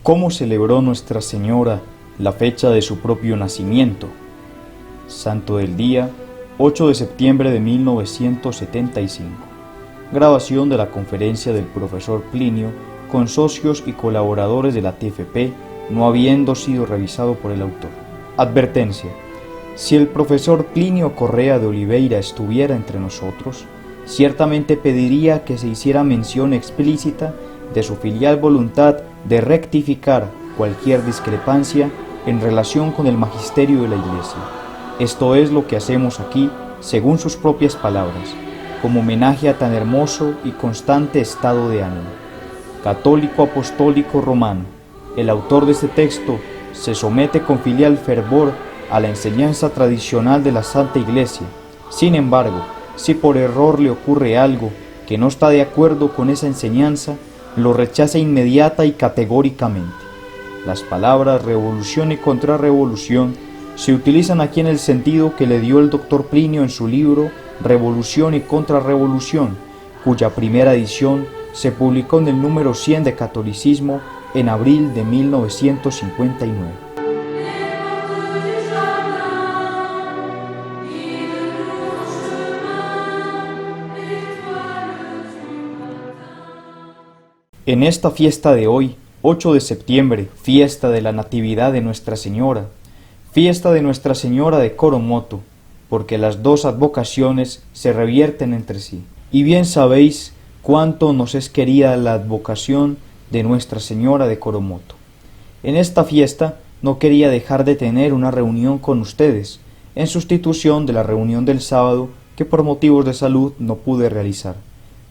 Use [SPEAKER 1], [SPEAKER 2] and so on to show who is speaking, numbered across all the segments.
[SPEAKER 1] ¿Cómo celebró Nuestra Señora la fecha de su propio nacimiento? Santo del día, 8 de septiembre de 1975. Grabación de la conferencia del profesor Plinio con socios y colaboradores de la TFP, no habiendo sido revisado por el autor. Advertencia: si el profesor Plinio Correa de Oliveira estuviera entre nosotros, ciertamente pediría que se hiciera mención explícita de su filial voluntad de rectificar cualquier discrepancia en relación con el magisterio de la Iglesia. Esto es lo que hacemos aquí, según sus propias palabras, como homenaje a tan hermoso y constante estado de ánimo. Católico apostólico romano, el autor de este texto se somete con filial fervor a la enseñanza tradicional de la Santa Iglesia. Sin embargo, si por error le ocurre algo que no está de acuerdo con esa enseñanza, lo rechaza inmediata y categóricamente. Las palabras revolución y contrarrevolución se utilizan aquí en el sentido que le dio el doctor Plinio en su libro Revolución y Contrarrevolución, cuya primera edición se publicó en el número 100 de Catolicismo en abril de 1959. En esta fiesta de hoy, 8 de septiembre, fiesta de la Natividad de Nuestra Señora, fiesta de Nuestra Señora de Coromoto, porque las dos advocaciones se revierten entre sí. Y bien sabéis cuánto nos es querida la advocación de Nuestra Señora de Coromoto. En esta fiesta no quería dejar de tener una reunión con ustedes, en sustitución de la reunión del sábado que por motivos de salud no pude realizar.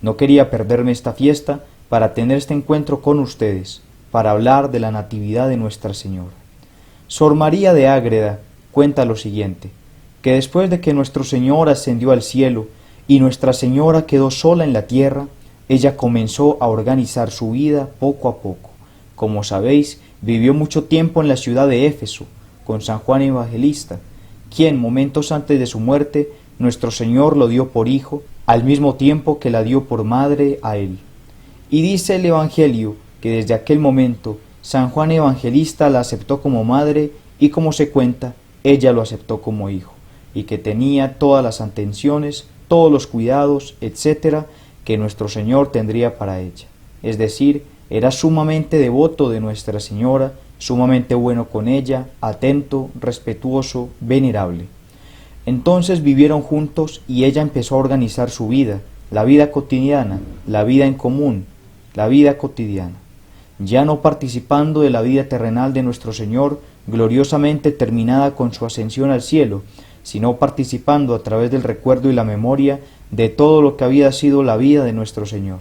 [SPEAKER 1] No quería perderme esta fiesta para tener este encuentro con ustedes, para hablar de la Natividad de Nuestra Señora. Sor María de Ágreda cuenta lo siguiente, que después de que nuestro Señor ascendió al cielo y Nuestra Señora quedó sola en la tierra, ella comenzó a organizar su vida poco a poco. Como sabéis, vivió mucho tiempo en la ciudad de Éfeso, con San Juan Evangelista, quien momentos antes de su muerte, nuestro Señor lo dio por hijo, al mismo tiempo que la dio por madre a él. Y dice el Evangelio que desde aquel momento San Juan Evangelista la aceptó como madre y, como se cuenta, ella lo aceptó como hijo, y que tenía todas las atenciones, todos los cuidados, etc., que nuestro Señor tendría para ella. Es decir, era sumamente devoto de Nuestra Señora, sumamente bueno con ella, atento, respetuoso, venerable. Entonces vivieron juntos y ella empezó a organizar su vida, la vida cotidiana, la vida en común, la vida cotidiana, ya no participando de la vida terrenal de nuestro Señor, gloriosamente terminada con su ascensión al cielo, sino participando a través del recuerdo y la memoria de todo lo que había sido la vida de nuestro Señor.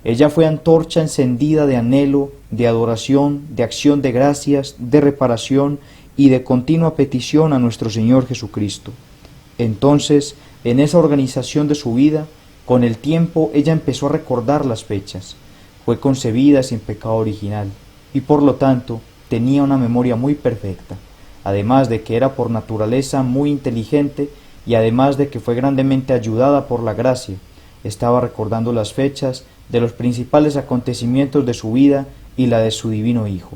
[SPEAKER 1] Ella fue antorcha encendida de anhelo, de adoración, de acción de gracias, de reparación y de continua petición a nuestro Señor Jesucristo. Entonces, en esa organización de su vida, con el tiempo ella empezó a recordar las fechas. Fue concebida sin pecado original y por lo tanto tenía una memoria muy perfecta, además de que era por naturaleza muy inteligente y además de que fue grandemente ayudada por la gracia. Estaba recordando las fechas de los principales acontecimientos de su vida y la de su divino Hijo.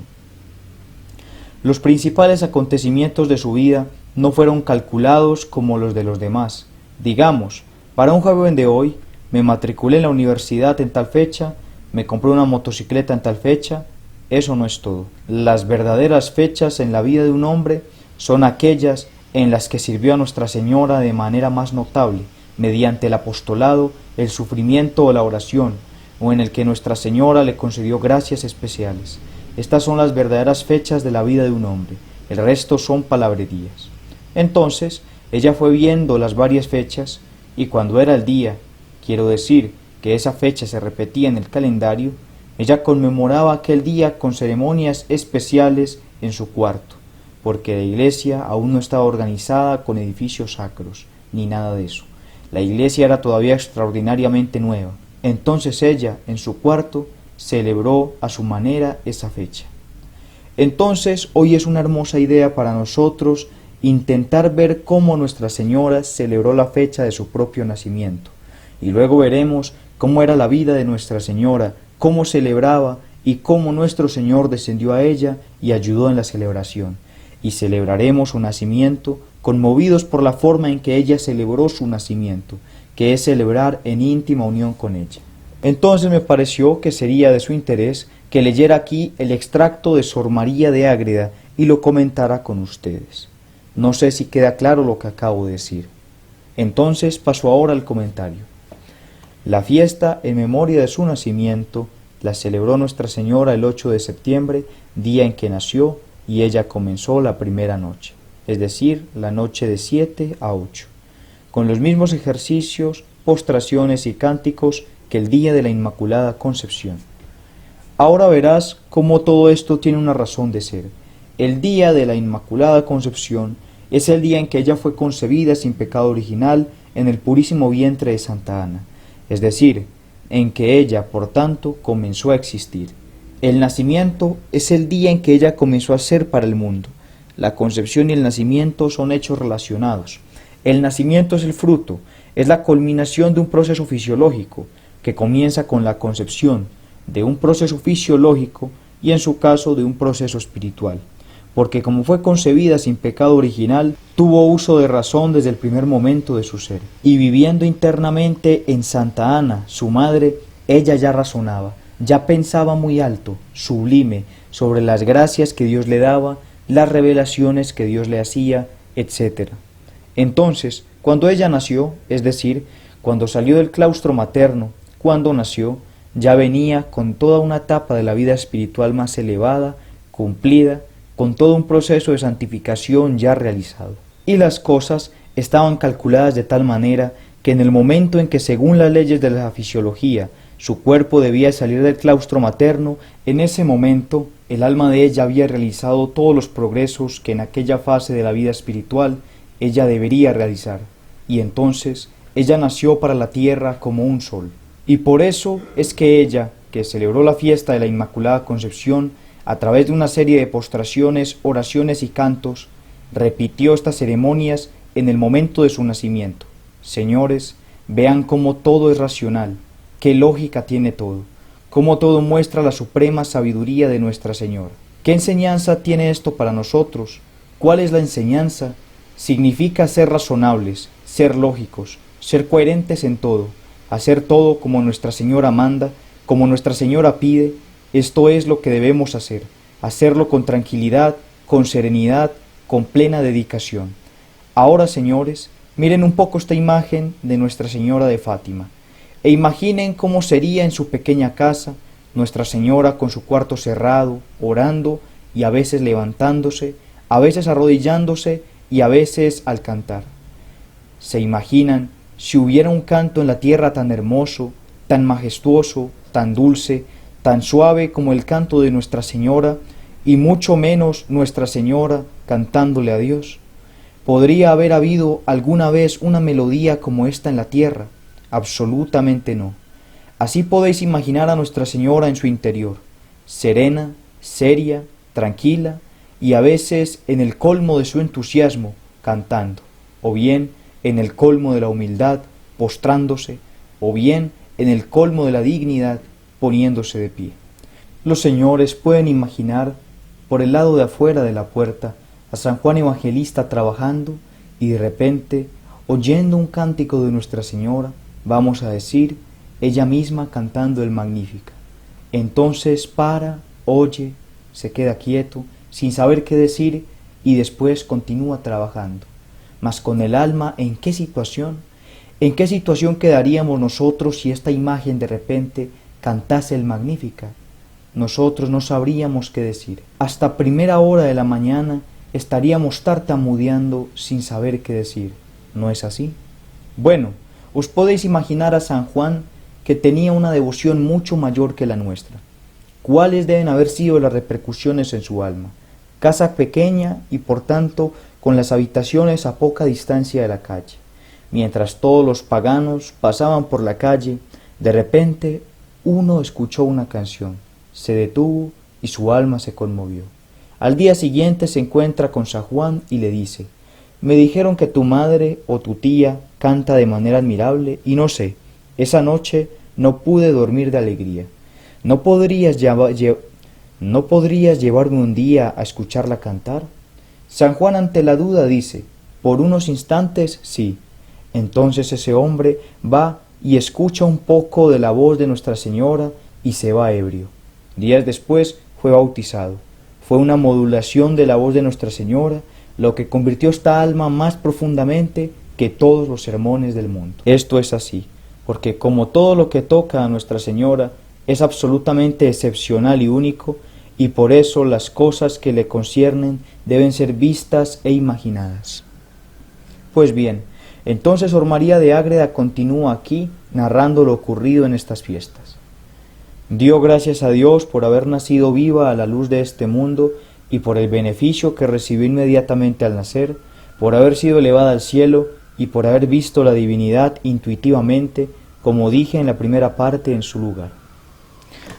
[SPEAKER 1] Los principales acontecimientos de su vida no fueron calculados como los de los demás. Digamos, para un joven de hoy, me matriculé en la universidad en tal fecha, me compré una motocicleta en tal fecha. Eso no es todo. Las verdaderas fechas en la vida de un hombre son aquellas en las que sirvió a Nuestra Señora de manera más notable, mediante el apostolado, el sufrimiento o la oración, o en el que Nuestra Señora le concedió gracias especiales. Estas son las verdaderas fechas de la vida de un hombre, el resto son palabrerías. Entonces, ella fue viendo las varias fechas, y cuando era el día, quiero decir que esa fecha se repetía en el calendario, ella conmemoraba aquel día con ceremonias especiales en su cuarto, porque la iglesia aún no estaba organizada con edificios sacros, ni nada de eso. La iglesia era todavía extraordinariamente nueva. Entonces ella, en su cuarto, celebró a su manera esa fecha. Entonces, hoy es una hermosa idea para nosotros intentar ver cómo Nuestra Señora celebró la fecha de su propio nacimiento. Y luego veremos cómo era la vida de Nuestra Señora, cómo celebraba y cómo nuestro Señor descendió a ella y ayudó en la celebración, y celebraremos su nacimiento, conmovidos por la forma en que ella celebró su nacimiento, que es celebrar en íntima unión con ella. Entonces me pareció que sería de su interés que leyera aquí el extracto de Sor María de Ágreda y lo comentara con ustedes. No sé si queda claro lo que acabo de decir. Entonces paso ahora al comentario. La fiesta en memoria de su nacimiento la celebró Nuestra Señora el 8 de septiembre, día en que nació, y ella comenzó la primera noche, es decir, la noche de 7 a 8, con los mismos ejercicios, postraciones y cánticos que el día de la Inmaculada Concepción. Ahora verás cómo todo esto tiene una razón de ser. El día de la Inmaculada Concepción es el día en que ella fue concebida sin pecado original en el purísimo vientre de Santa Ana, es decir, en que ella, por tanto, comenzó a existir. El nacimiento es el día en que ella comenzó a ser para el mundo. La concepción y el nacimiento son hechos relacionados. El nacimiento es el fruto, es la culminación de un proceso fisiológico, que comienza con la concepción, de un proceso fisiológico y en su caso de un proceso espiritual, porque como fue concebida sin pecado original, tuvo uso de razón desde el primer momento de su ser, y viviendo internamente en Santa Ana, su madre, ella ya razonaba, ya pensaba muy alto, sublime, sobre las gracias que Dios le daba, las revelaciones que Dios le hacía, etc. Entonces, cuando ella nació, es decir, cuando salió del claustro materno, cuando nació, ya venía con toda una etapa de la vida espiritual más elevada, cumplida, con todo un proceso de santificación ya realizado. Y las cosas estaban calculadas de tal manera que en el momento en que, según las leyes de la fisiología, su cuerpo debía salir del claustro materno, en ese momento el alma de ella había realizado todos los progresos que en aquella fase de la vida espiritual ella debería realizar, y entonces ella nació para la tierra como un sol. Y por eso es que ella, que celebró la fiesta de la Inmaculada Concepción, a través de una serie de postraciones, oraciones y cantos, repitió estas ceremonias en el momento de su nacimiento. Señores, vean cómo todo es racional, qué lógica tiene todo, cómo todo muestra la suprema sabiduría de Nuestra Señora. ¿Qué enseñanza tiene esto para nosotros? ¿Cuál es la enseñanza? Significa ser razonables, ser lógicos, ser coherentes en todo, hacer todo como Nuestra Señora manda, como Nuestra Señora pide. Esto es lo que debemos hacer, hacerlo con tranquilidad, con serenidad, con plena dedicación. Ahora, señores, miren un poco esta imagen de Nuestra Señora de Fátima, e imaginen cómo sería en su pequeña casa, Nuestra Señora con su cuarto cerrado, orando y a veces levantándose, a veces arrodillándose y a veces al cantar. ¿Se imaginan si hubiera un canto en la tierra tan hermoso, tan majestuoso, tan dulce, tan suave como el canto de Nuestra Señora, y mucho menos Nuestra Señora cantándole a Dios? ¿Podría haber habido alguna vez una melodía como esta en la tierra? Absolutamente no. Así podéis imaginar a Nuestra Señora en su interior, serena, seria, tranquila, y a veces en el colmo de su entusiasmo, cantando, o bien en el colmo de la humildad, postrándose, o bien en el colmo de la dignidad, poniéndose de pie. Los señores pueden imaginar, por el lado de afuera de la puerta, a San Juan Evangelista trabajando y de repente, oyendo un cántico de Nuestra Señora, vamos a decir, ella misma cantando el Magníficat. Entonces para, oye, se queda quieto, sin saber qué decir, y después continúa trabajando. Mas con el alma, ¿en qué situación? ¿En qué situación quedaríamos nosotros si esta imagen de repente cantase el Magníficat? Nosotros no sabríamos qué decir. Hasta primera hora de la mañana estaríamos tartamudeando sin saber qué decir. ¿No es así? Bueno, os podéis imaginar a San Juan, que tenía una devoción mucho mayor que la nuestra. ¿Cuáles deben haber sido las repercusiones en su alma? Casa pequeña y por tanto con las habitaciones a poca distancia de la calle. Mientras todos los paganos pasaban por la calle, de repente uno escuchó una canción, se detuvo y su alma se conmovió. Al día siguiente se encuentra con San Juan y le dice: me dijeron que tu madre o tu tía canta de manera admirable y no sé, esa noche no pude dormir de alegría. ¿No podrías llevarme un día a escucharla cantar? San Juan ante la duda dice, por unos instantes sí. Entonces ese hombre va y escucha un poco de la voz de Nuestra Señora y se va ebrio. Días después fue bautizado. Fue una modulación de la voz de Nuestra Señora lo que convirtió esta alma más profundamente que todos los sermones del mundo. Esto es así, porque como todo lo que toca a Nuestra Señora es absolutamente excepcional y único, y por eso las cosas que le conciernen deben ser vistas e imaginadas. Pues bien, entonces Sor María de Ágreda continúa aquí narrando lo ocurrido en estas fiestas. Dio gracias a Dios por haber nacido viva a la luz de este mundo y por el beneficio que recibió inmediatamente al nacer, por haber sido elevada al cielo y por haber visto la divinidad intuitivamente, como dije en la primera parte, en su lugar.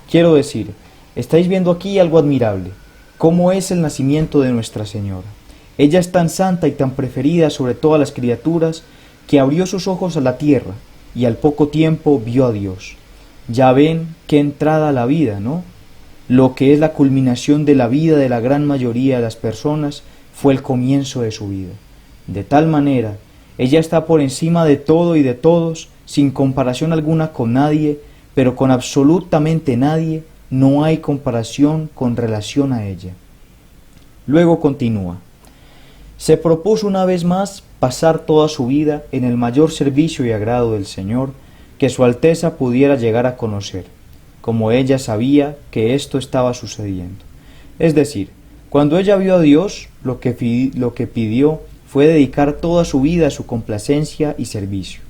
[SPEAKER 1] Quiero decir, estáis viendo aquí algo admirable, cómo es el nacimiento de Nuestra Señora. Ella es tan santa y tan preferida sobre todas las criaturas que abrió sus ojos a la tierra y al poco tiempo vio a Dios. Ya ven qué entrada a la vida, ¿no? Lo que es la culminación de la vida de la gran mayoría de las personas fue el comienzo de su vida. De tal manera, ella está por encima de todo y de todos, sin comparación alguna con nadie, pero con absolutamente nadie no hay comparación con relación a ella. Luego continúa. Se propuso una vez más pasar toda su vida en el mayor servicio y agrado del Señor que Su Alteza pudiera llegar a conocer, como ella sabía que esto estaba sucediendo. Es decir, cuando ella vio a Dios, lo que pidió fue dedicar toda su vida a su complacencia y servicio.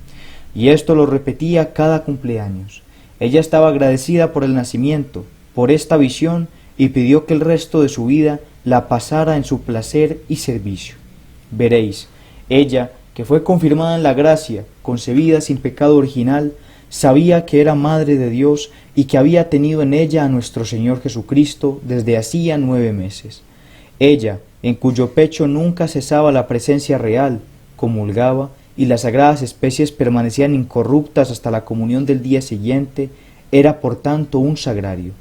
[SPEAKER 1] Y esto lo repetía cada cumpleaños. Ella estaba agradecida por el nacimiento, por esta visión, y pidió que el resto de su vida la pasara en su placer y servicio. Veréis, ella, que fue confirmada en la gracia, concebida sin pecado original, sabía que era Madre de Dios y que había tenido en ella a nuestro Señor Jesucristo desde hacía 9 meses. Ella, en cuyo pecho nunca cesaba la presencia real, comulgaba, y las sagradas especies permanecían incorruptas hasta la comunión del día siguiente, era por tanto un sagrario.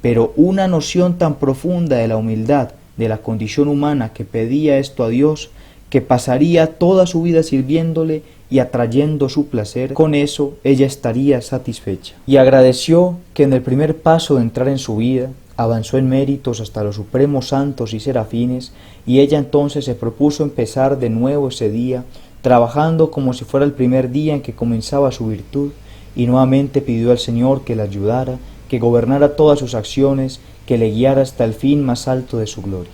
[SPEAKER 1] Pero una noción tan profunda de la humildad de la condición humana que pedía esto a Dios, que pasaría toda su vida sirviéndole y atrayendo su placer, con eso ella estaría satisfecha. Y agradeció que en el primer paso de entrar en su vida, avanzó en méritos hasta los supremos santos y serafines, y ella entonces se propuso empezar de nuevo ese día, trabajando como si fuera el primer día en que comenzaba su virtud, y nuevamente pidió al Señor que la ayudara, que gobernara todas sus acciones, que le guiara hasta el fin más alto de su gloria.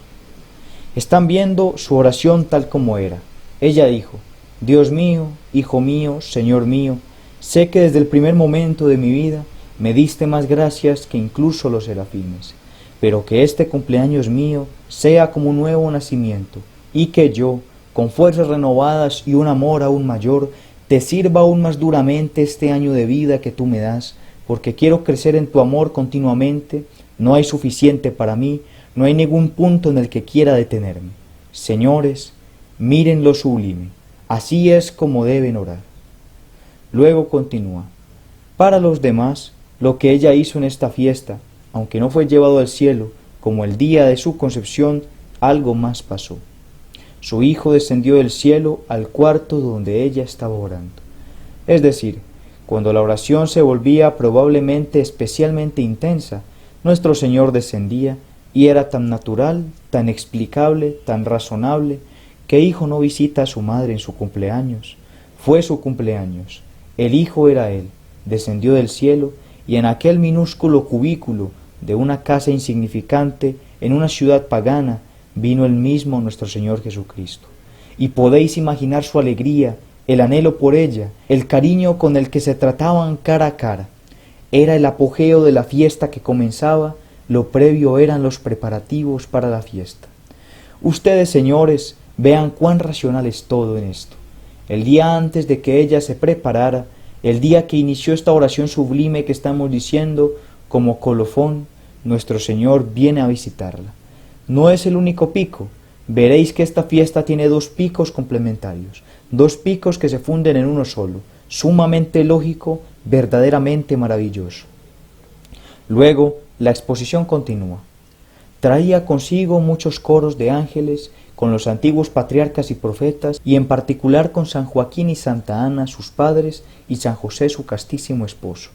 [SPEAKER 1] Están viendo su oración tal como era. Ella dijo: Dios mío, Hijo mío, Señor mío, sé que desde el primer momento de mi vida me diste más gracias que incluso los serafines, pero que este cumpleaños mío sea como un nuevo nacimiento, y que yo, con fuerzas renovadas y un amor aún mayor, te sirva aún más duramente este año de vida que tú me das, porque quiero crecer en tu amor continuamente. No hay suficiente para mí, no hay ningún punto en el que quiera detenerme. Señores, miren lo sublime, así es como deben orar. Luego continúa. Para los demás, lo que ella hizo en esta fiesta, aunque no fue llevado al cielo, como el día de su concepción, algo más pasó. Su hijo descendió del cielo al cuarto donde ella estaba orando. Es decir, cuando la oración se volvía probablemente especialmente intensa, nuestro Señor descendía, y era tan natural, tan explicable, tan razonable, que hijo no visita a su madre en su cumpleaños. Fue su cumpleaños, el hijo era él, descendió del cielo, y en aquel minúsculo cubículo de una casa insignificante, en una ciudad pagana, vino el mismo nuestro Señor Jesucristo. Y podéis imaginar su alegría, el anhelo por ella, el cariño con el que se trataban cara a cara. Era el apogeo de la fiesta que comenzaba, lo previo eran los preparativos para la fiesta. Ustedes, señores, vean cuán racional es todo en esto. El día antes de que ella se preparara, el día que inició esta oración sublime que estamos diciendo, como colofón, nuestro Señor viene a visitarla. No es el único pico. Veréis que esta fiesta tiene 2 picos complementarios, 2 picos que se funden en uno solo, sumamente lógico, verdaderamente maravilloso. Luego, la exposición continúa. Traía consigo muchos coros de ángeles con los antiguos patriarcas y profetas, y en particular con San Joaquín y Santa Ana, sus padres, y San José, su castísimo esposo.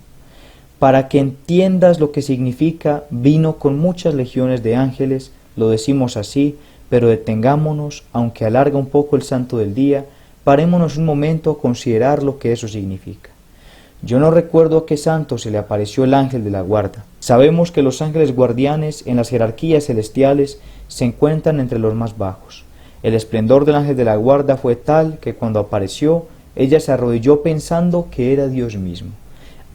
[SPEAKER 1] Para que entiendas lo que significa, vino con muchas legiones de ángeles, lo decimos así, pero detengámonos, aunque alarga un poco el santo del día, parémonos un momento a considerar lo que eso significa. Yo no recuerdo a qué santo se le apareció el ángel de la guarda. Sabemos que los ángeles guardianes en las jerarquías celestiales se encuentran entre los más bajos. El esplendor del ángel de la guarda fue tal que cuando apareció, ella se arrodilló pensando que era Dios mismo.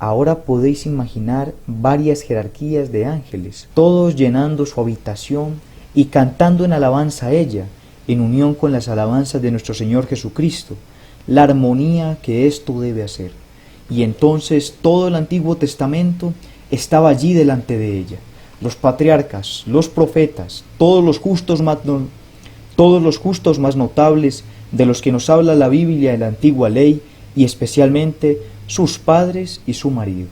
[SPEAKER 1] Ahora podéis imaginar varias jerarquías de ángeles, todos llenando su habitación y cantando en alabanza a ella, en unión con las alabanzas de nuestro Señor Jesucristo, la armonía que esto debe hacer. Y entonces todo el Antiguo Testamento estaba allí delante de ella, los patriarcas, los profetas, todos los justos más notables de los que nos habla la Biblia y la antigua ley, y especialmente sus padres y su marido.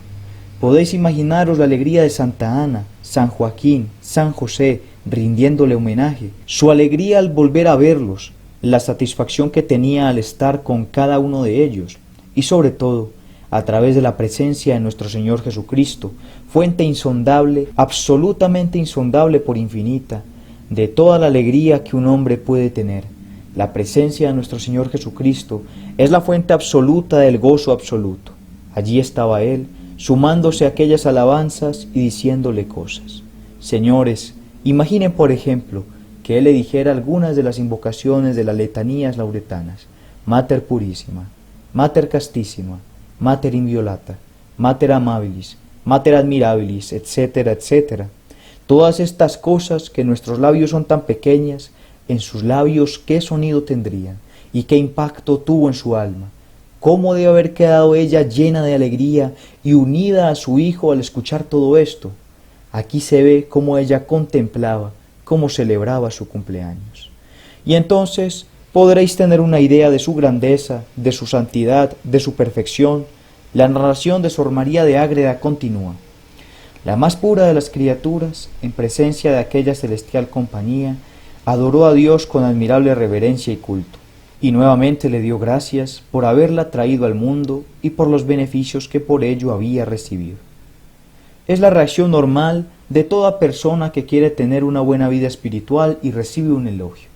[SPEAKER 1] Podéis imaginaros la alegría de Santa Ana, San Joaquín, San José, rindiéndole homenaje, su alegría al volver a verlos, la satisfacción que tenía al estar con cada uno de ellos, y sobre todo, a través de la presencia de nuestro Señor Jesucristo, fuente insondable, absolutamente insondable por infinita, de toda la alegría que un hombre puede tener. La presencia de nuestro Señor Jesucristo es la fuente absoluta del gozo absoluto. Allí estaba Él, sumándose a aquellas alabanzas y diciéndole cosas. Señores, imaginen por ejemplo que Él le dijera algunas de las invocaciones de las letanías lauretanas: Mater Purissima, Mater Castísima, Mater Inviolata, Mater Amabilis, Mater Admirabilis, etcétera, etcétera. Todas estas cosas que nuestros labios son tan pequeñas, en sus labios qué sonido tendrían y qué impacto tuvo en su alma. Cómo debe haber quedado ella llena de alegría y unida a su hijo al escuchar todo esto. Aquí se ve cómo ella contemplaba, cómo celebraba su cumpleaños. Y entonces podréis tener una idea de su grandeza, de su santidad, de su perfección. La narración de Sor María de Ágreda continúa. La más pura de las criaturas, en presencia de aquella celestial compañía, adoró a Dios con admirable reverencia y culto, y nuevamente le dio gracias por haberla traído al mundo y por los beneficios que por ello había recibido. Es la reacción normal de toda persona que quiere tener una buena vida espiritual y recibe un elogio.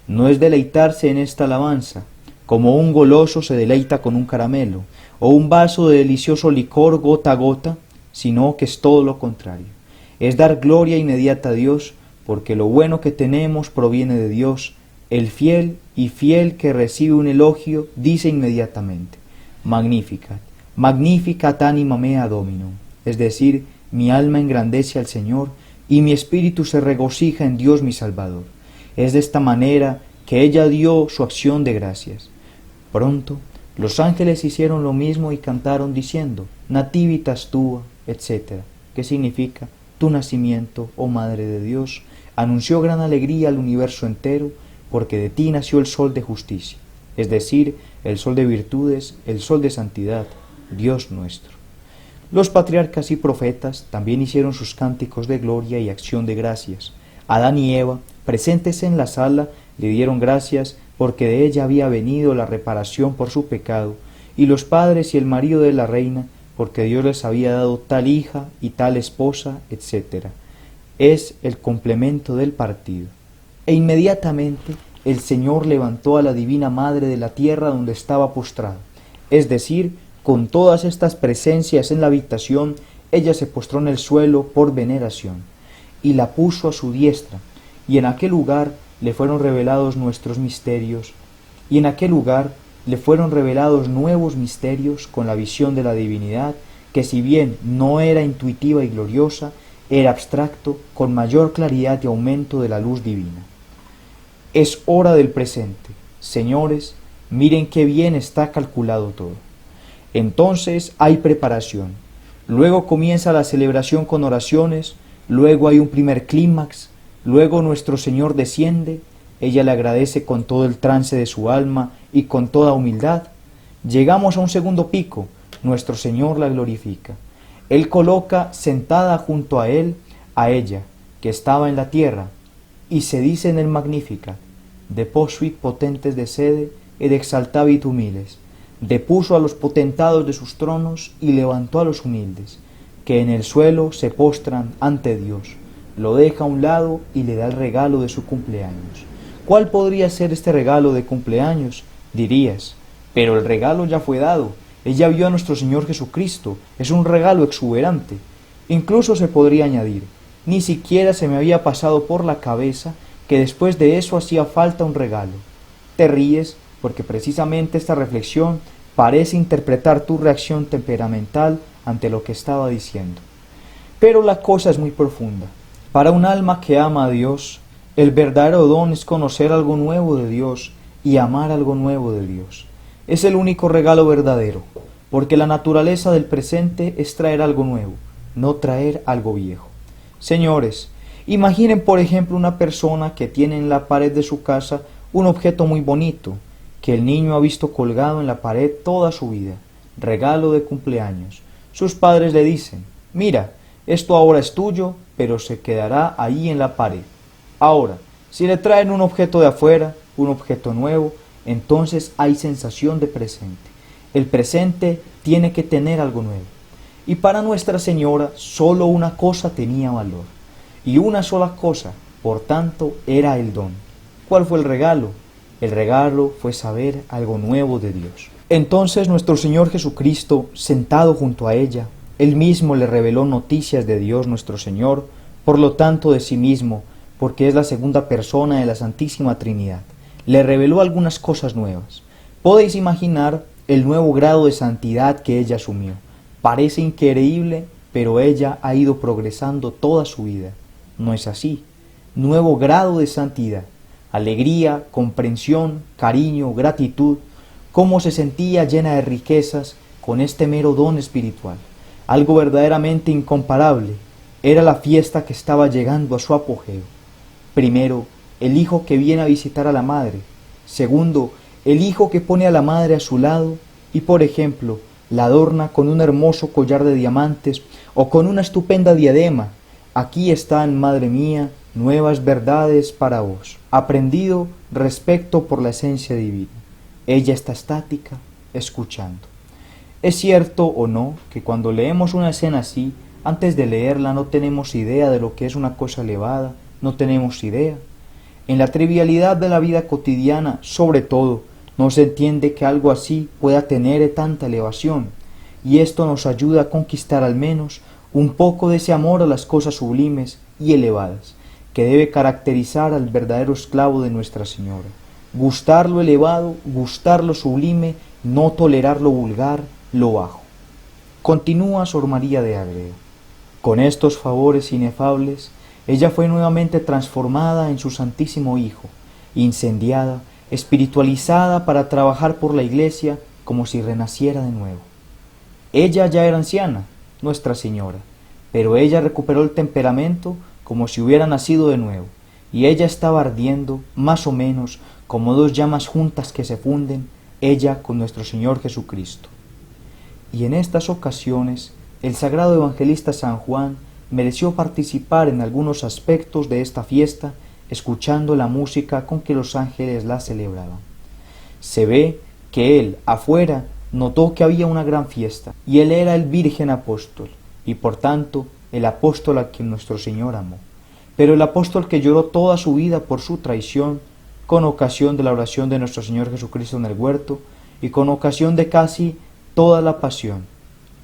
[SPEAKER 1] No es deleitarse en esta alabanza, como un goloso se deleita con un caramelo, o un vaso de delicioso licor gota a gota, sino que es todo lo contrario. Es dar gloria inmediata a Dios, porque lo bueno que tenemos proviene de Dios. El fiel y fiel que recibe un elogio dice inmediatamente: Magnificat, magnificat anima mea Dominum, es decir, mi alma engrandece al Señor y mi espíritu se regocija en Dios mi Salvador. Es de esta manera que ella dio su acción de gracias. Pronto los ángeles hicieron lo mismo y cantaron diciendo: Nativitas tua, etc., que significa: tu nacimiento, oh Madre de Dios, anunció gran alegría al universo entero, porque de ti nació el sol de justicia, es decir, el sol de virtudes, el sol de santidad, Dios nuestro. Los patriarcas y profetas también hicieron sus cánticos de gloria y acción de gracias. Adán y Eva, presentes en la sala, le dieron gracias porque de ella había venido la reparación por su pecado, y los padres y el marido de la reina, porque Dios les había dado tal hija y tal esposa, etc. Es el complemento del partido. E inmediatamente el Señor levantó a la divina Madre de la tierra donde estaba postrada, es decir, con todas estas presencias en la habitación, ella se postró en el suelo por veneración, y la puso a su diestra, y en aquel lugar le fueron revelados nuestros misterios, y en aquel lugar le fueron revelados nuevos misterios con la visión de la divinidad, que si bien no era intuitiva y gloriosa, era abstracto, con mayor claridad y aumento de la luz divina. Es hora del presente. Señores, miren qué bien está calculado todo. Entonces hay preparación, luego comienza la celebración con oraciones, luego hay un primer clímax, luego nuestro Señor desciende, ella le agradece con todo el trance de su alma y con toda humildad. Llegamos a un segundo pico, nuestro Señor la glorifica. Él coloca sentada junto a él a ella, que estaba en la tierra, y se dice en el Magnificat: deposuit potentes de sede, ed exaltavit humiles, depuso a los potentados de sus tronos y levantó a los humildes, que en el suelo se postran ante Dios, lo deja a un lado y le da el regalo de su cumpleaños. ¿Cuál podría ser este regalo de cumpleaños? Dirías, pero el regalo ya fue dado. Ella vio a nuestro Señor Jesucristo, es un regalo exuberante. Incluso se podría añadir, ni siquiera se me había pasado por la cabeza que después de eso hacía falta un regalo. Te ríes porque precisamente esta reflexión parece interpretar tu reacción temperamental ante lo que estaba diciendo. Pero la cosa es muy profunda. Para un alma que ama a Dios, el verdadero don es conocer algo nuevo de Dios y amar algo nuevo de Dios. Es el único regalo verdadero, porque la naturaleza del presente es traer algo nuevo, no traer algo viejo. Señores, imaginen por ejemplo una persona que tiene en la pared de su casa un objeto muy bonito, que el niño ha visto colgado en la pared toda su vida, regalo de cumpleaños. Sus padres le dicen, mira, esto ahora es tuyo, pero se quedará ahí en la pared. Ahora, si le traen un objeto de afuera, un objeto nuevo, entonces hay sensación de presente. El presente tiene que tener algo nuevo. Y para Nuestra Señora solo una cosa tenía valor, y una sola cosa, por tanto, era el don. ¿Cuál fue el regalo? El regalo fue saber algo nuevo de Dios. Entonces nuestro Señor Jesucristo, sentado junto a ella, Él mismo le reveló noticias de Dios nuestro Señor, por lo tanto de sí mismo, porque es la segunda persona de la Santísima Trinidad. Le reveló algunas cosas nuevas. Podéis imaginar el nuevo grado de santidad que ella asumió. Parece increíble, pero ella ha ido progresando toda su vida. No es así. Nuevo grado de santidad. Alegría, comprensión, cariño, gratitud. Cómo se sentía llena de riquezas con este mero don espiritual. Algo verdaderamente incomparable. Era la fiesta que estaba llegando a su apogeo. Primero, el hijo que viene a visitar a la madre. Segundo, el hijo que pone a la madre a su lado y, por ejemplo, la adorna con un hermoso collar de diamantes o con una estupenda diadema. Aquí están, madre mía, nuevas verdades para vos. Aprendido respecto por la esencia divina. Ella está estática, escuchando. ¿Es cierto o no que cuando leemos una escena así, antes de leerla no tenemos idea de lo que es una cosa elevada? No tenemos idea. En la trivialidad de la vida cotidiana, sobre todo, no se entiende que algo así pueda tener tanta elevación, y esto nos ayuda a conquistar al menos un poco de ese amor a las cosas sublimes y elevadas, que debe caracterizar al verdadero esclavo de Nuestra Señora. Gustar lo elevado, gustar lo sublime, no tolerar lo vulgar, lo bajo. Continúa Sor María de Ágreda. Con estos favores inefables, ella fue nuevamente transformada en su Santísimo Hijo, incendiada, espiritualizada para trabajar por la Iglesia como si renaciera de nuevo. Ella ya era anciana, Nuestra Señora, pero ella recuperó el temperamento como si hubiera nacido de nuevo, y ella estaba ardiendo, más o menos, como dos llamas juntas que se funden, ella con nuestro Señor Jesucristo. Y en estas ocasiones, el sagrado evangelista San Juan mereció participar en algunos aspectos de esta fiesta, escuchando la música con que los ángeles la celebraban. Se ve que él, afuera, notó que había una gran fiesta, y él era el Virgen Apóstol, y por tanto, el apóstol a quien nuestro Señor amó. Pero el apóstol que lloró toda su vida por su traición, con ocasión de la oración de nuestro Señor Jesucristo en el huerto, y con ocasión de casi toda la pasión.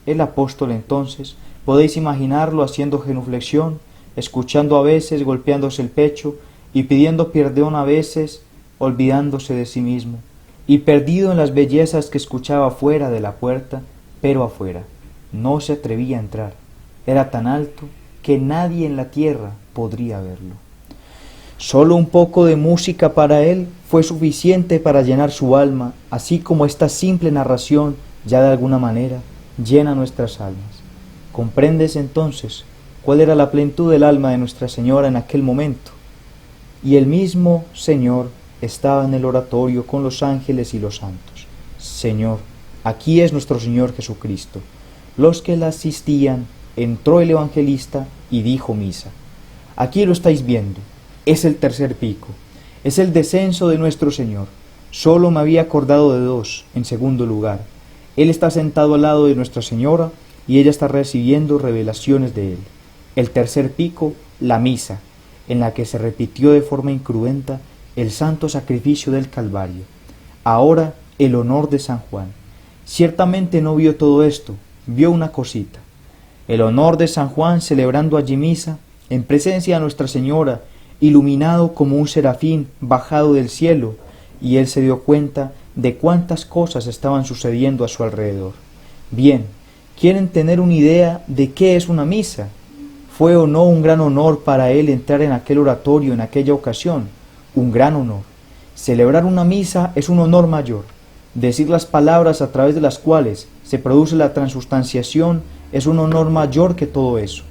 [SPEAKER 1] El apóstol entonces, podéis imaginarlo haciendo genuflexión, escuchando a veces, golpeándose el pecho, y pidiendo perdón a veces, olvidándose de sí mismo, y perdido en las bellezas que escuchaba fuera de la puerta, pero afuera. No se atrevía a entrar. Era tan alto que nadie en la tierra podría verlo. Solo un poco de música para él fue suficiente para llenar su alma, así como esta simple narración, ya de alguna manera, llena nuestras almas. ¿Comprendes entonces cuál era la plenitud del alma de Nuestra Señora en aquel momento? Y el mismo Señor estaba en el oratorio con los ángeles y los santos. Señor, aquí es nuestro Señor Jesucristo. los que la asistían, entró el evangelista y dijo misa. Aquí lo estáis viendo, es el tercer pico, es el descenso de nuestro Señor. Solo me había acordado de dos, en segundo lugar. Él está sentado al lado de Nuestra Señora y ella está recibiendo revelaciones de Él. El tercer pico, la misa, en la que se repitió de forma incruenta el santo sacrificio del Calvario. Ahora, el honor de San Juan. Ciertamente no vio todo esto, vio una cosita. El honor de San Juan celebrando allí misa, en presencia de Nuestra Señora, iluminado como un serafín bajado del cielo, y él se dio cuenta de cuántas cosas estaban sucediendo a su alrededor. Bien, ¿quieren tener una idea de qué es una misa? ¿Fue o no un gran honor para él entrar en aquel oratorio en aquella ocasión? Un gran honor. Celebrar una misa es un honor mayor. Decir las palabras a través de las cuales se produce la transustanciación es un honor mayor que todo eso.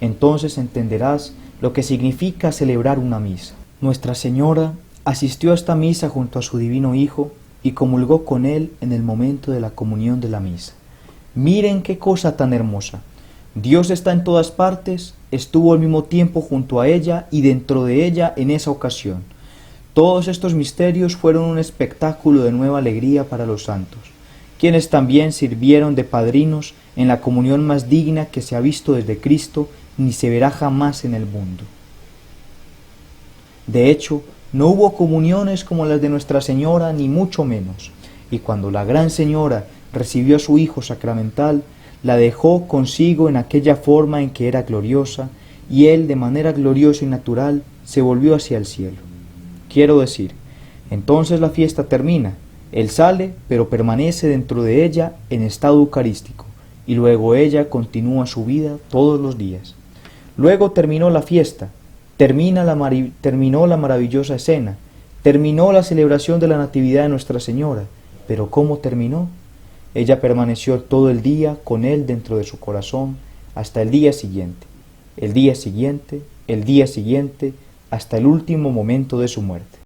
[SPEAKER 1] Entonces entenderás lo que significa celebrar una misa. Nuestra Señora asistió a esta misa junto a su divino Hijo y comulgó con él en el momento de la comunión de la misa. Miren qué cosa tan hermosa. Dios está en todas partes, estuvo al mismo tiempo junto a ella y dentro de ella en esa ocasión. Todos estos misterios fueron un espectáculo de nueva alegría para los santos, quienes también sirvieron de padrinos en la comunión más digna que se ha visto desde Cristo ni se verá jamás en el mundo. De hecho, no hubo comuniones como las de Nuestra Señora, ni mucho menos, y cuando la Gran Señora recibió a su Hijo sacramental, la dejó consigo en aquella forma en que era gloriosa, y él de manera gloriosa y natural se volvió hacia el cielo. Quiero decir, entonces la fiesta termina, él sale, pero permanece dentro de ella en estado eucarístico, y luego ella continúa su vida todos los días. Luego terminó la fiesta, terminó la maravillosa escena, terminó la celebración de la Natividad de Nuestra Señora, pero ¿cómo terminó? Ella permaneció todo el día con él dentro de su corazón hasta el día siguiente, el día siguiente, hasta el último momento de su muerte.